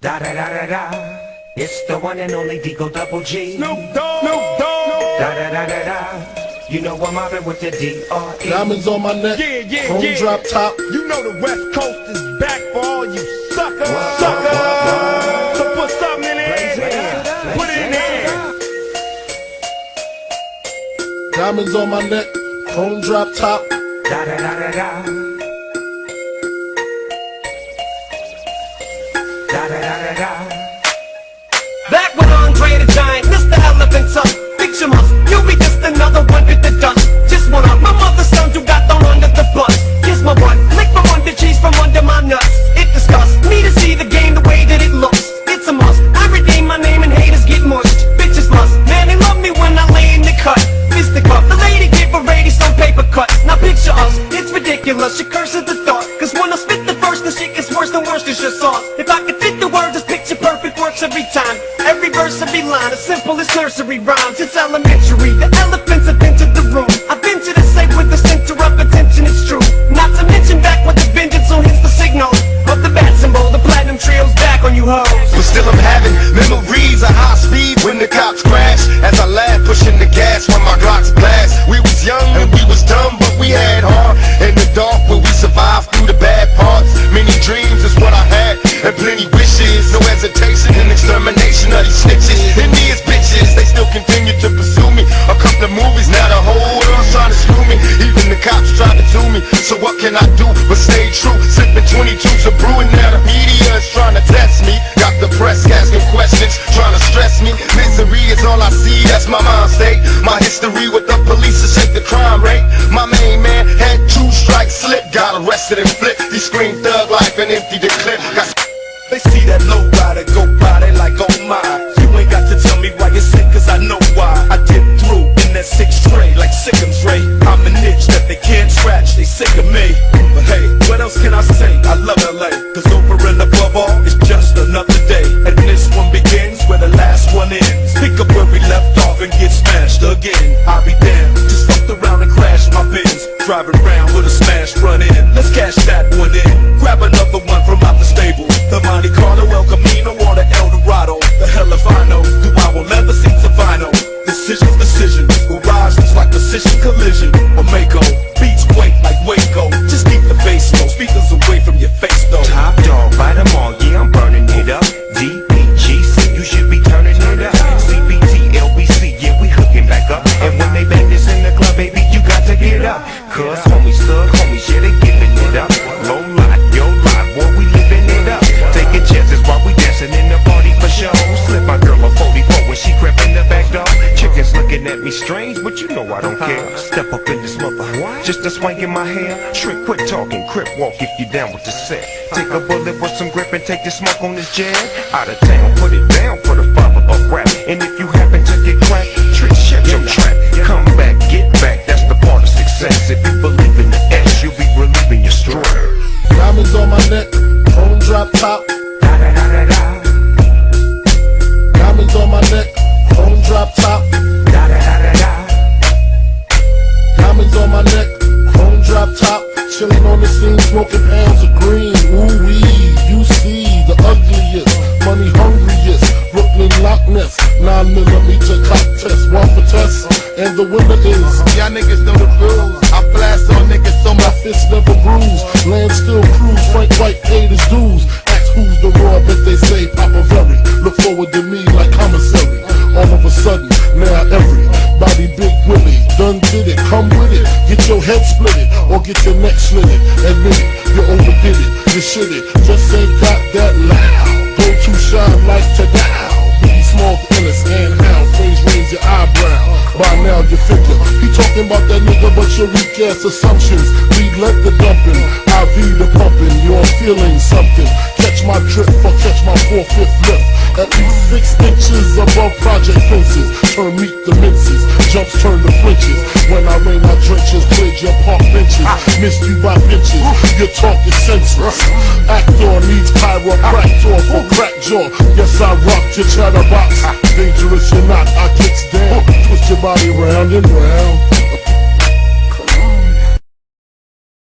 Da da da da da. It's the one and only Deagle Double G. Snoop Dogg. Snoop Dogg. Da da da da da. You know I'm mobbing with the D.R.E. Diamonds on my neck, chrome drop top. You know the West Coast is back for all you suckers. Whoa. So put something in there. Put it in there. Diamonds on my neck, chrome drop top. Da da da da da. Da da da da da. Back when Andre the Giant, Mr. Elephant Tuck, picture us, you'll be just another one with the dust. Just one of my mother's sons who got thrown under the bus. Kiss my butt, lick my wonder cheese from under my nuts. It disgusts me to see the game the way that it looks. It's a must, I redeem my name and haters get mushed. Bitches must, man they love me when I lay in the cut. Fist the cup, the lady give a lady some paper cuts. Now picture us, it's ridiculous, she curses the thought. Cause when I spit the verse, the shit gets worse than worse, it's your sauce. If I could fit the words, this picture perfect works every time. Every verse, every line, as simple as nursery rhymes. It's elementary, the elephants have entered the room. I've been to the site with the center of attention, it's true. Not to mention back with the vengeance, so hits the signal of the bat symbol, the platinum trio's back on you hoes. But still I'm having memories of high speed when the cops crash. As I laugh, pushing the gas when my Glocks blast. We was young and we was dumb, but we had heart. In the dark where we survived through the bad parts. Many dreams is what I had, and plenty wishes. No hesitation in extermination of these snitches. And these bitches, they still continue to pursue me. A couple of movies, now the whole world's trying to screw me. Even the cops trying to do me. So what can I do but stay true? Sipping 22s of brewing, now the media is trying to test me. Got the press asking questions, trying to stress me. Misery is all I see, that's my mind state. My history with the police to shake the crime rate. My main man had 2 strikes slip, got arrested and flipped. He screamed thug life and emptied the clip. They see that low rider go by, they like, oh my. You ain't got to tell me why you're sick, cause I know why. I dip through in that 6 tray, like Sick'em's Ray. I'm an itch that they can't scratch, they sick of me. But hey, what else can I say? I love LA, cause over and above all, it's just another day. And this one begins where the last one ends. Pick up where we left off and get smashed again. I'll be damned, just fucked around and crashed my Benz. Driving around with a smash front end. Let's cash that one in. Grab another one from out the stable. The Monte Carlo, El Camino, or the El Dorado. The hell if I know, do I will never see Savino. Decisions, garage looks like precision collision. Or Mako, beats wait like Waco. Just keep the bass low, speakers away from your face though. Top dog, buy them all, yeah I'm burning it up. DPGC, you should be turning it up. CBT, LBC, yeah we hooking back up. And when they bang this in the club, baby, you got to get up. Cause homies, thug homies, yeah they giving it up. Low life, yo life, boy we living it up. Taking chances while we dancing in the party for show. Slip my girl a 44 when she crept in the back door. Chickens looking at me strange, but you know I don't care. Step up in this mother, just a swank in my hair. Trick, quit talking, crip walk if you down with the set. Take a bullet with some grip and take the smoke on this jab. Out of town, put it down for the father of rap. And if you happen to get cracked, trick, shut your trap. Come back, get back, that's the part of success. If you believe in the S, you'll be relieving your stress. Diamonds on my neck, chrome drop top. Da da da da da. Diamonds on my neck, chrome drop top. Da da da da da. Diamonds on my neck, chrome drop top. Chilling on the scene, smoking pounds of green. Ooh wee, you see the ugliest, money hungriest. Brooklyn Loch Ness, 9mm clock test, one for test, and the winner is. Y'all niggas know the rules. I blast on niggas so My fist never bruise, land still cruise. Frank White paid his dues. Ask who's the raw, but they say Papa Very. Look forward to me like commissary. All of a sudden, now everybody Big Willie done did it. Come with it, get your head split it, or get your neck slit it. Admit it, you overdid it, you shit it. Just ain't got that loud. Go to shine like Tadao. Biggie Smalls, Ellis, and Hound. Phrase raise your eyebrow. By now you figure he talking about that nigga, but your weak ass assumptions lead let the dumping, IV the pumping. You're feeling something. Catch my drip or catch my 4/5 lift. At least 6 inches above project fences. Turn meat to minces, jumps turn to flinches. When I rain my drenches, cleared your park benches. Missed you by inches, your talk is senseless. Actor needs chiropractor for crack jaw. Yes I rocked your chatterbox. Dangerous you're not, I kicks down. Twist your body round and round.